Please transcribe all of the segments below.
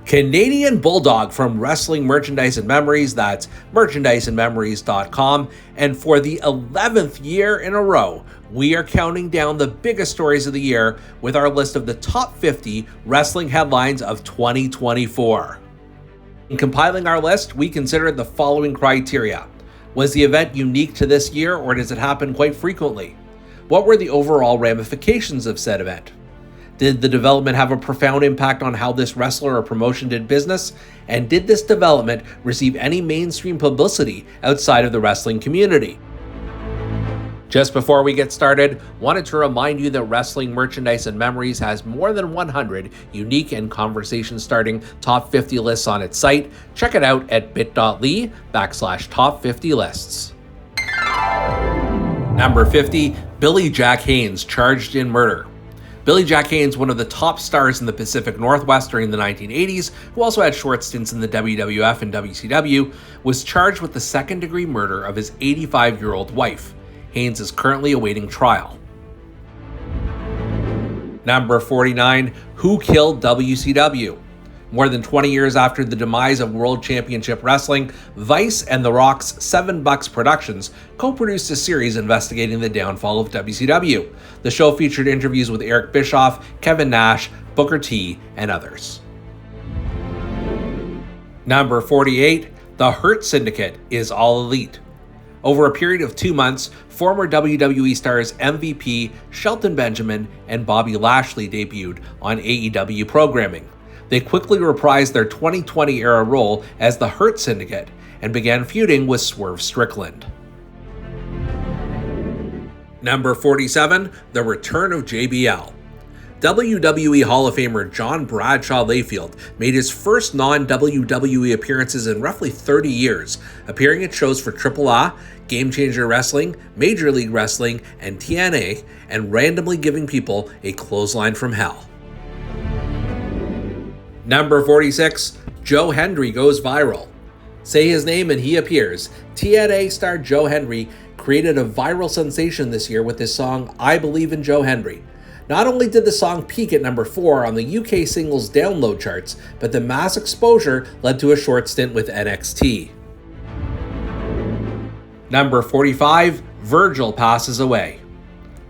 Canadian Bulldog from Wrestling Merchandise and Memories, that's merchandiseandmemories.com, and for the 11th year in a row, we are counting down the biggest stories of the year with our list of the top 50 wrestling headlines of 2024. In compiling our list, we considered the following criteria. Was the event unique to this year, or does it happen quite frequently? What were the overall ramifications of said event? Did the development have a profound impact on how this wrestler or promotion did business? And did this development receive any mainstream publicity outside of the wrestling community? Just before we get started, wanted to remind you that Wrestling Merchandise and Memories has more than 100 unique and conversation-starting top 50 lists on its site. Check it out at bit.ly/top 50 lists. Number 50, Billy Jack Haynes, charged in murder. Billy Jack Haynes, one of the top stars in the Pacific Northwest during the 1980s, who also had short stints in the WWF and WCW, was charged with the second-degree murder of his 85-year-old wife. Haynes is currently awaiting trial. Number 49, Who Killed WCW? More than 20 years after the demise of World Championship Wrestling, Vice and The Rock's 7 Bucks Productions co-produced a series investigating the downfall of WCW. The show featured interviews with Eric Bischoff, Kevin Nash, Booker T, and others. Number 48, The Hurt Syndicate is All Elite. Over a period of 2 months, former WWE stars MVP, Shelton Benjamin, and Bobby Lashley debuted on AEW programming. They quickly reprised their 2020-era role as the Hurt Syndicate and began feuding with Swerve Strickland. Number 47, The Return of JBL. WWE Hall of Famer John Bradshaw Layfield made his first non-WWE appearances in roughly 30 years, appearing at shows for AAA, Game Changer Wrestling, Major League Wrestling, and TNA, and randomly giving people a clothesline from hell. Number 46, Joe Hendry goes viral. Say his name and he appears. TNA star Joe Hendry created a viral sensation this year with his song I Believe in Joe Hendry. Not only did the song peak at number 4 on the UK singles download charts, but the mass exposure led to a short stint with NXT. Number 45, Virgil passes away.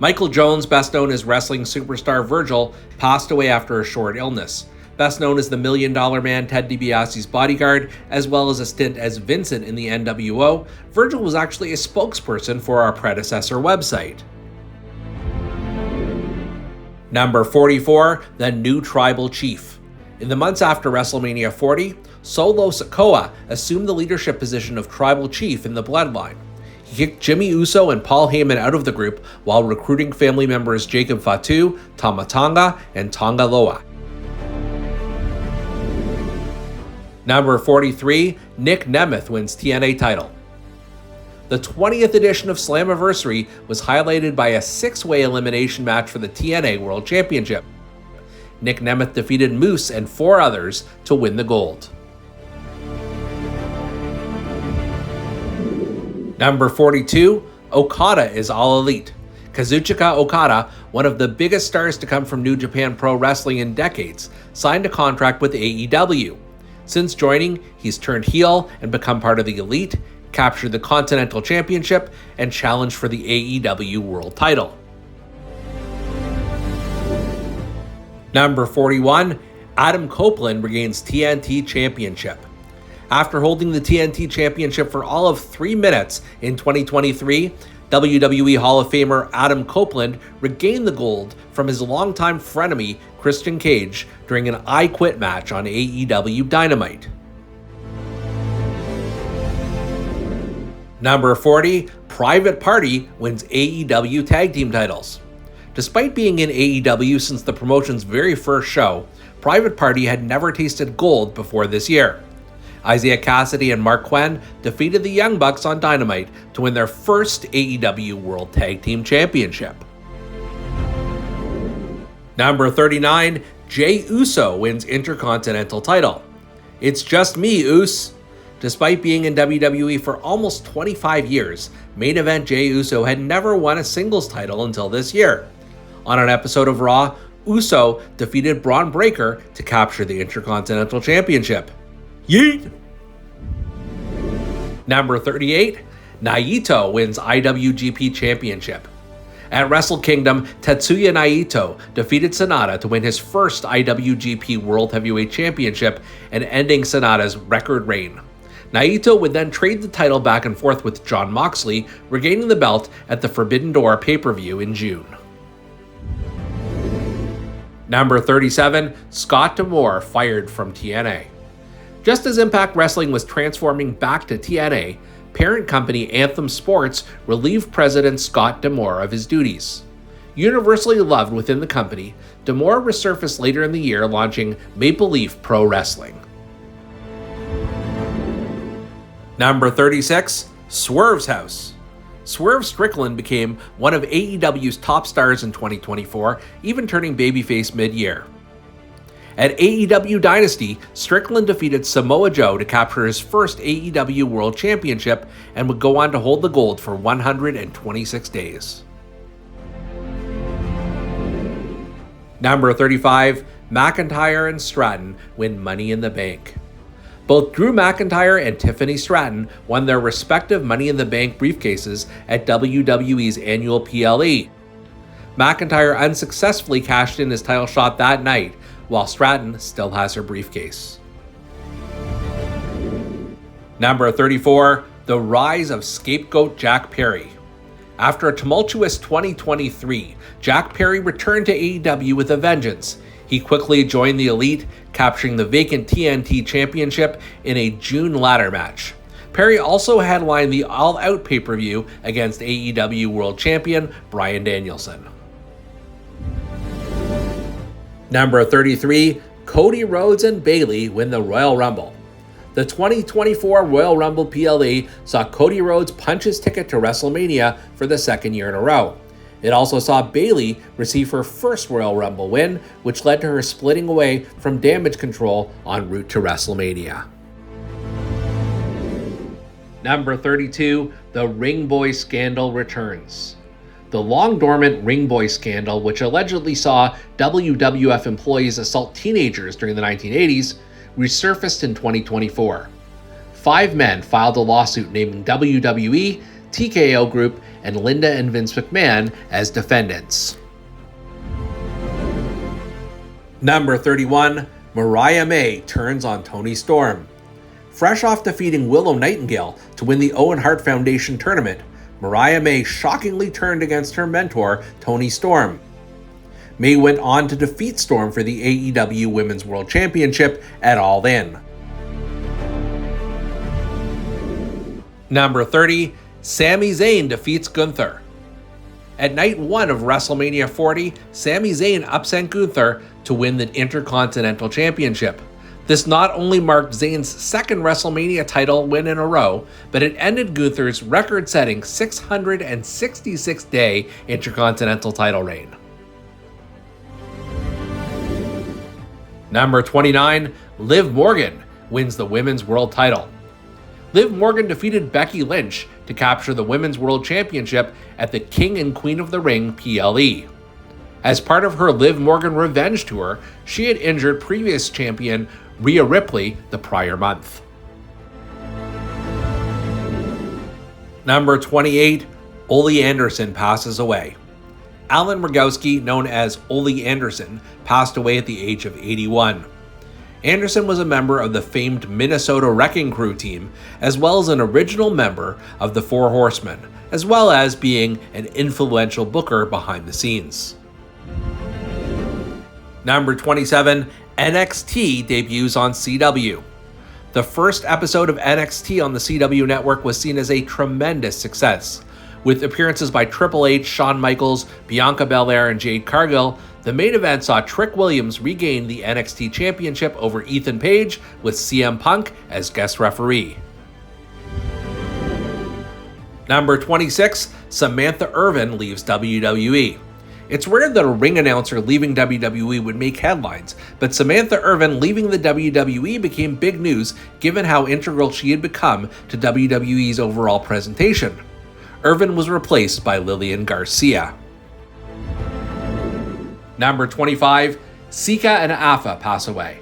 Michael Jones, best known as wrestling superstar Virgil, passed away after a short illness. Best known as the $1 Million Man Ted DiBiase's bodyguard, as well as a stint as Vincent in the NWO, Virgil was actually a spokesperson for our predecessor website. Number 44, The New Tribal Chief. In the months after WrestleMania 40, Solo Sikoa assumed the leadership position of Tribal Chief in the Bloodline. He kicked Jimmy Uso and Paul Heyman out of the group while recruiting family members Jacob Fatu, Tama Tonga, and Tonga Loa. Number 43, Nick Nemeth wins TNA title. The 20th edition of Slammiversary was highlighted by a 6-way elimination match for the TNA World Championship. Nick Nemeth defeated Moose and 4 others to win the gold. Number 42, Okada is All Elite. Kazuchika Okada, one of the biggest stars to come from New Japan Pro Wrestling in decades, signed a contract with AEW. Since joining, he's turned heel and become part of the Elite, captured the Continental Championship, and challenged for the AEW World title. Number 41, Adam Copeland regains TNT Championship. After holding the TNT Championship for all of 3 minutes in 2023, WWE Hall of Famer Adam Copeland regained the gold from his longtime frenemy Christian Cage during an I Quit match on AEW Dynamite. Number 40, Private Party wins AEW Tag Team titles. Despite being in AEW since the promotion's very first show, Private Party had never tasted gold before this year. Isaiah Cassidy and Mark Quinn defeated the Young Bucks on Dynamite to win their first AEW World Tag Team Championship. Number 39, Jey Uso wins Intercontinental title. It's just me, Us. Despite being in WWE for almost 25 years, main event Jey Uso had never won a singles title until this year. On an episode of Raw, Uso defeated Braun Breaker to capture the Intercontinental Championship. Yeet! Number 38, Naito wins IWGP Championship. At Wrestle Kingdom, Tetsuya Naito defeated Sonata to win his first IWGP World Heavyweight Championship and ending Sonata's record reign. Naito would then trade the title back and forth with Jon Moxley, regaining the belt at the Forbidden Door pay-per-view in June. Number 37, Scott D'Amore fired from TNA. Just as Impact Wrestling was transforming back to TNA, parent company Anthem Sports relieved President Scott D'Amore of his duties. Universally loved within the company, D'Amore resurfaced later in the year launching Maple Leaf Pro Wrestling. Number 36, Swerve's House. Swerve Strickland became one of AEW's top stars in 2024, even turning babyface mid-year. At AEW Dynasty, Strickland defeated Samoa Joe to capture his first AEW World Championship and would go on to hold the gold for 126 days. Number 35, McIntyre and Stratton win Money in the Bank. Both Drew McIntyre and Tiffany Stratton won their respective Money in the Bank briefcases at WWE's annual PLE. McIntyre unsuccessfully cashed in his title shot that night, while Stratton still has her briefcase. Number 34, the rise of scapegoat Jack Perry. After a tumultuous 2023, Jack Perry returned to AEW with a vengeance. He quickly joined the Elite, capturing the vacant TNT Championship in a June ladder match. Perry also headlined the All Out pay-per-view against AEW World Champion Bryan Danielson. Number 33, Cody Rhodes and Bayley win the Royal Rumble. The 2024 Royal Rumble PLE saw Cody Rhodes punch his ticket to WrestleMania for the second year in a row. It also saw Bayley receive her first Royal Rumble win, which led to her splitting away from Damage Control en route to WrestleMania. Number 32, the Ring Boy scandal returns. The long-dormant Ring Boy scandal, which allegedly saw WWF employees assault teenagers during the 1980s, resurfaced in 2024. 5 men filed a lawsuit naming WWE, TKO Group, and Linda and Vince McMahon as defendants. Number 31, Mariah May turns on Toni Storm. Fresh off defeating Willow Nightingale to win the Owen Hart Foundation tournament, Mariah May shockingly turned against her mentor, Toni Storm. May went on to defeat Storm for the AEW Women's World Championship at All In. Number 30, Sami Zayn defeats Gunther. At night 1 of WrestleMania 40, Sami Zayn upset Gunther to win the Intercontinental Championship. This not only marked Zayn's second WrestleMania title win in a row, but it ended Gunther's record-setting 666-day Intercontinental title reign. Number 29, Liv Morgan wins the Women's World title. Liv Morgan defeated Becky Lynch to capture the Women's World Championship at the King and Queen of the Ring PLE. As part of her Liv Morgan Revenge Tour, she had injured previous champion Rhea Ripley the prior month. Number 28, Ole Anderson passes away. Alan Rogowski, known as Ole Anderson, passed away at the age of 81. Anderson was a member of the famed Minnesota Wrecking Crew team, as well as an original member of the Four Horsemen, as well as being an influential booker behind the scenes. Number 27, NXT debuts on CW. The first episode of NXT on the CW network was seen as a tremendous success. With appearances by Triple H, Shawn Michaels, Bianca Belair, and Jade Cargill, the main event saw Trick Williams regain the NXT Championship over Ethan Page with CM Punk as guest referee. Number 26, Samantha Irvin leaves WWE. It's rare that a ring announcer leaving WWE would make headlines, but Samantha Irvin leaving the WWE became big news given how integral she had become to WWE's overall presentation. Irvin was replaced by Lillian Garcia. Number 25, Sika and Afa pass away.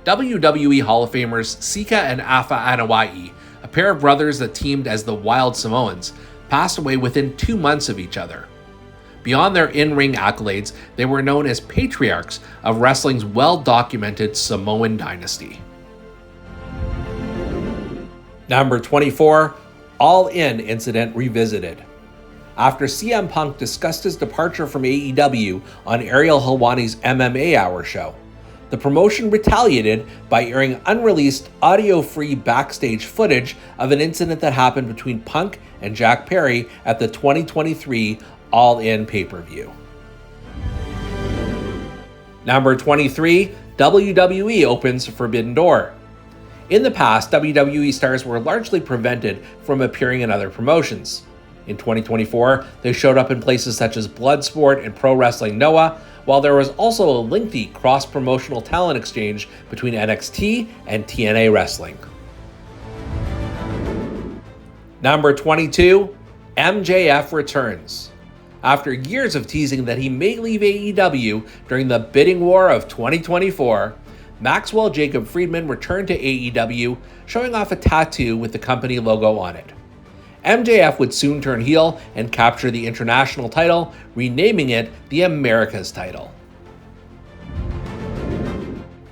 WWE Hall of Famers Sika and Afa Anoa'i, a pair of brothers that teamed as the Wild Samoans, passed away within 2 months of each other. Beyond their in-ring accolades, they were known as patriarchs of wrestling's well-documented Samoan dynasty. Number 24, All In Incident Revisited. After CM Punk discussed his departure from AEW on Ariel Helwani's MMA Hour show, the promotion retaliated by airing unreleased, audio-free backstage footage of an incident that happened between Punk and Jack Perry at the 2023 All In pay-per-view. Number 23, WWE opens Forbidden Door. In the past, WWE stars were largely prevented from appearing in other promotions. In 2024, they showed up in places such as Bloodsport and Pro Wrestling Noah, while there was also a lengthy cross-promotional talent exchange between NXT and TNA Wrestling. Number 22, MJF returns. After years of teasing that he may leave AEW during the bidding war of 2024, Maxwell Jacob Friedman returned to AEW, showing off a tattoo with the company logo on it. MJF would soon turn heel and capture the international title, renaming it the America's title.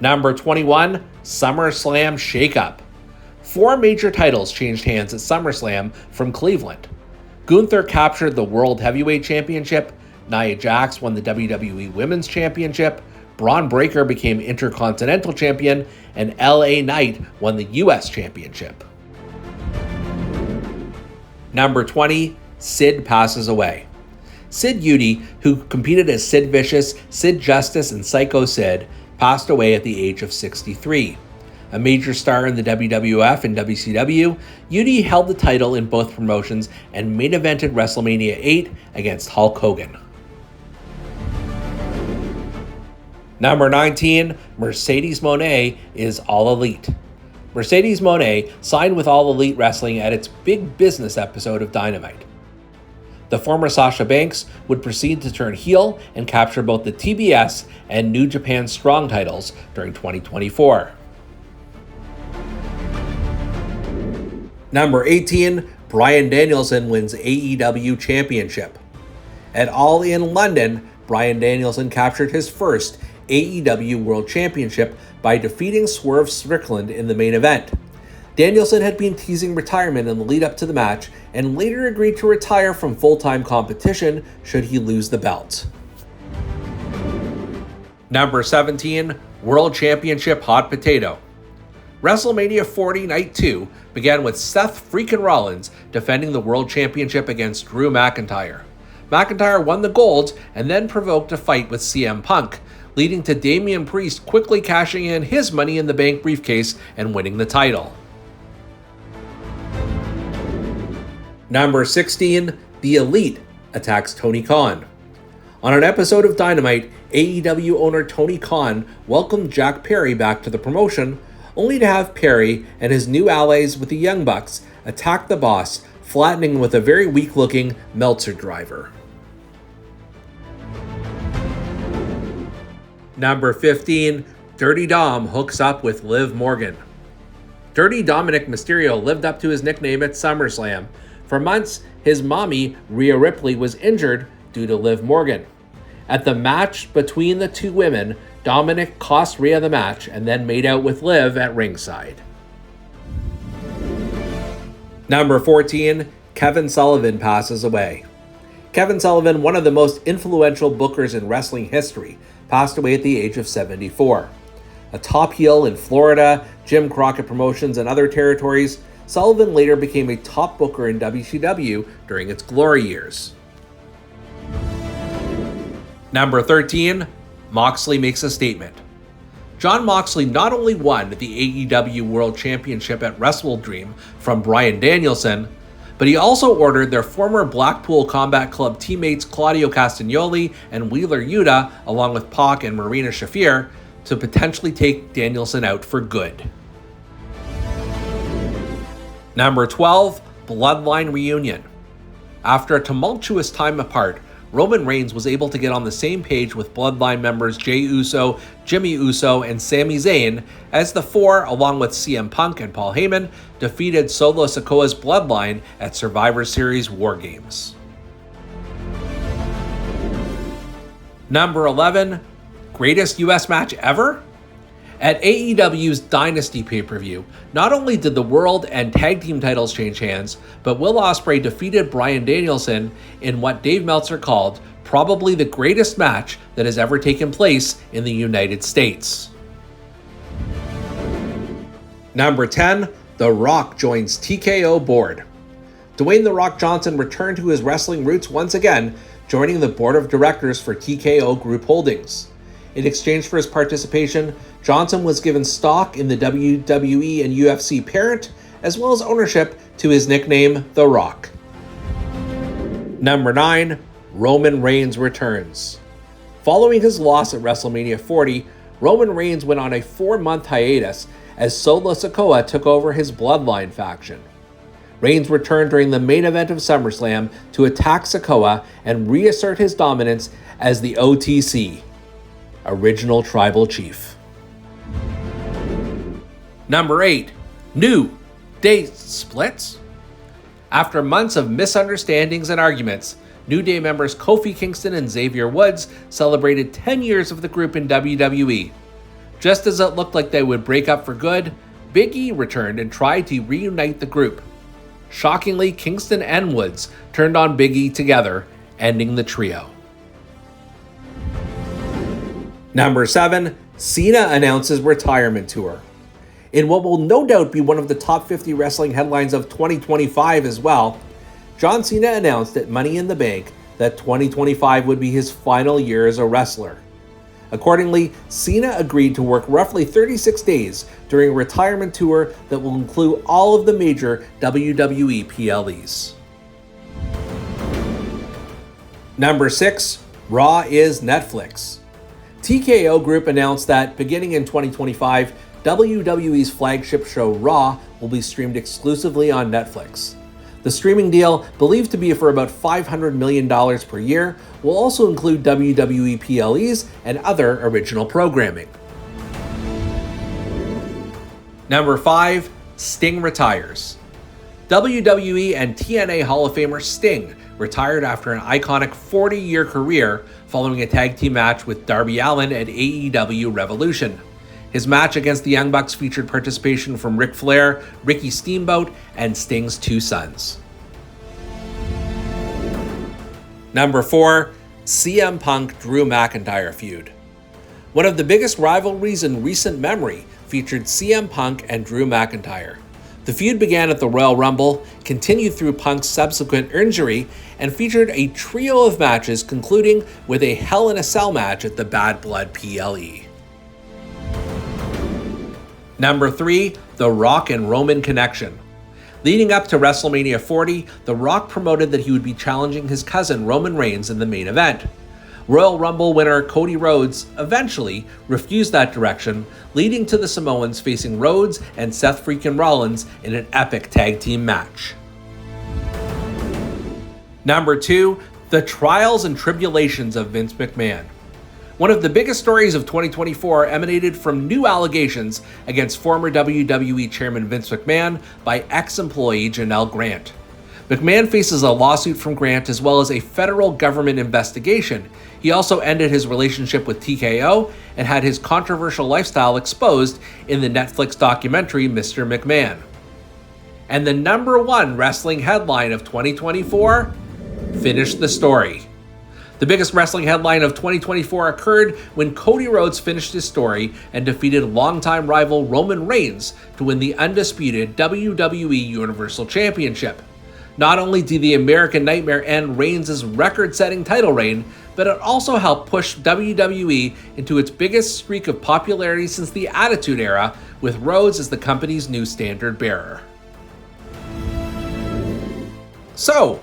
Number 21, SummerSlam Shakeup. 4 major titles changed hands at SummerSlam from Cleveland. Gunther captured the World Heavyweight Championship, Nia Jax won the WWE Women's Championship, Braun Breaker became Intercontinental Champion, and LA Knight won the US Championship. Number 20, Sid passes away. Sid Eudy, who competed as Sid Vicious, Sid Justice, and Psycho Sid, passed away at the age of 63. A major star in the WWF and WCW, Eudy held the title in both promotions and main evented WrestleMania 8 against Hulk Hogan. Number 19, Mercedes Moné is All Elite. Mercedes Moné signed with All Elite Wrestling at its Big Business episode of Dynamite. The former Sasha Banks would proceed to turn heel and capture both the TBS and New Japan Strong titles during 2024. Number 18, Bryan Danielson wins AEW Championship. At All In London, Bryan Danielson captured his first AEW World Championship by defeating Swerve Strickland in the main event. Danielson had been teasing retirement in the lead up to the match and later agreed to retire from full-time competition should he lose the belt. Number 17, World Championship Hot Potato. WrestleMania 40 Night 2 began with Seth freaking Rollins defending the World Championship against Drew McIntyre. McIntyre won the gold and then provoked a fight with CM Punk, leading to Damian Priest quickly cashing in his Money in the Bank briefcase and winning the title. Number 16, The Elite attacks Tony Khan. On an episode of Dynamite, AEW owner Tony Khan welcomed Jack Perry back to the promotion, only to have Perry and his new allies with the Young Bucks attack the boss, flattening with a very weak-looking Meltzer driver. Number 15, Dirty Dom hooks up with Liv Morgan. Dirty Dominic Mysterio lived up to his nickname at SummerSlam. For months, his mommy, Rhea Ripley, was injured due to Liv Morgan. At the match between the two women, Dominic cost Rhea the match and then made out with Liv at ringside. Number 14, Kevin Sullivan passes away. Kevin Sullivan, one of the most influential bookers in wrestling history, passed away at the age of 74. A top heel in Florida, Jim Crockett Promotions, and other territories, Sullivan later became a top booker in WCW during its glory years. Number 13, Moxley makes a statement. Jon Moxley not only won the AEW World Championship at Wrestle Dream from Bryan Danielson, but he also ordered their former Blackpool Combat Club teammates Claudio Castagnoli and Wheeler Yuta, along with Pac and Marina Shafir, to potentially take Danielson out for good. Number 12, Bloodline Reunion. After a tumultuous time apart, Roman Reigns was able to get on the same page with Bloodline members Jey Uso, Jimmy Uso, and Sami Zayn as the four, along with CM Punk and Paul Heyman, defeated Solo Sikoa's Bloodline at Survivor Series War Games. Number 11, greatest US match ever? At AEW's Dynasty pay-per-view, not only did the World and Tag Team titles change hands, but Will Ospreay defeated Bryan Danielson in what Dave Meltzer called probably the greatest match that has ever taken place in the United States. Number 10, The Rock joins TKO board. Dwayne "The Rock" Johnson returned to his wrestling roots once again, joining the board of directors for TKO Group Holdings. In exchange for his participation, Johnson was given stock in the WWE and UFC parent, as well as ownership to his nickname, The Rock. Number 9, Roman Reigns returns. Following his loss at WrestleMania 40, Roman Reigns went on a 4-month hiatus as Solo Sikoa took over his Bloodline faction. Reigns returned during the main event of SummerSlam to attack Sikoa and reassert his dominance as the OTC, Original Tribal Chief. Number 8, New Day splits? After months of misunderstandings and arguments, New Day members Kofi Kingston and Xavier Woods celebrated 10 years of the group in WWE. Just as it looked like they would break up for good, Big E returned and tried to reunite the group. Shockingly, Kingston and Woods turned on Big E together, ending the trio. Number 7, Cena announces retirement tour. In what will no doubt be one of the top 50 wrestling headlines of 2025 as well, John Cena announced at Money in the Bank that 2025 would be his final year as a wrestler. Accordingly, Cena agreed to work roughly 36 days during a retirement tour that will include all of the major WWE PLEs. Number 6, Raw is Netflix. TKO Group announced that beginning in 2025, WWE's flagship show Raw will be streamed exclusively on Netflix. The streaming deal, believed to be for about $500 million per year, will also include WWE PLEs and other original programming. Number 5, Sting retires. WWE and TNA Hall of Famer Sting retired after an iconic 40-year career following a tag team match with Darby Allin at AEW Revolution. His match against the Young Bucks featured participation from Ric Flair, Ricky Steamboat, and Sting's 2 sons. Number 4, CM Punk Drew McIntyre feud. One of the biggest rivalries in recent memory featured CM Punk and Drew McIntyre. The feud began at the Royal Rumble, continued through Punk's subsequent injury, and featured a trio of matches concluding with a Hell in a Cell match at the Bad Blood PLE. Number 3, The Rock and Roman connection. Leading up to WrestleMania 40, The Rock promoted that he would be challenging his cousin Roman Reigns in the main event. Royal Rumble winner Cody Rhodes eventually refused that direction, leading to the Samoans facing Rhodes and Seth freaking Rollins in an epic tag team match. Number 2, The Trials and Tribulations of Vince McMahon. One of the biggest stories of 2024 emanated from new allegations against former WWE Chairman Vince McMahon by ex-employee Janelle Grant. McMahon faces a lawsuit from Grant as well as a federal government investigation. He also ended his relationship with TKO and had his controversial lifestyle exposed in the Netflix documentary Mr. McMahon. And the number 1 wrestling headline of 2024? Finish the story. The biggest wrestling headline of 2024 occurred when Cody Rhodes finished his story and defeated longtime rival Roman Reigns to win the undisputed WWE Universal Championship. Not only did the American Nightmare end Reigns' record-setting title reign, but it also helped push WWE into its biggest streak of popularity since the Attitude Era, with Rhodes as the company's new standard bearer. So,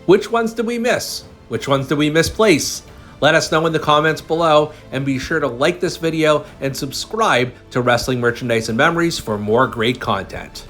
which ones did we miss? Which ones did we misplace? Let us know in the comments below, and be sure to like this video and subscribe to Wrestling Merchandise and Memories for more great content.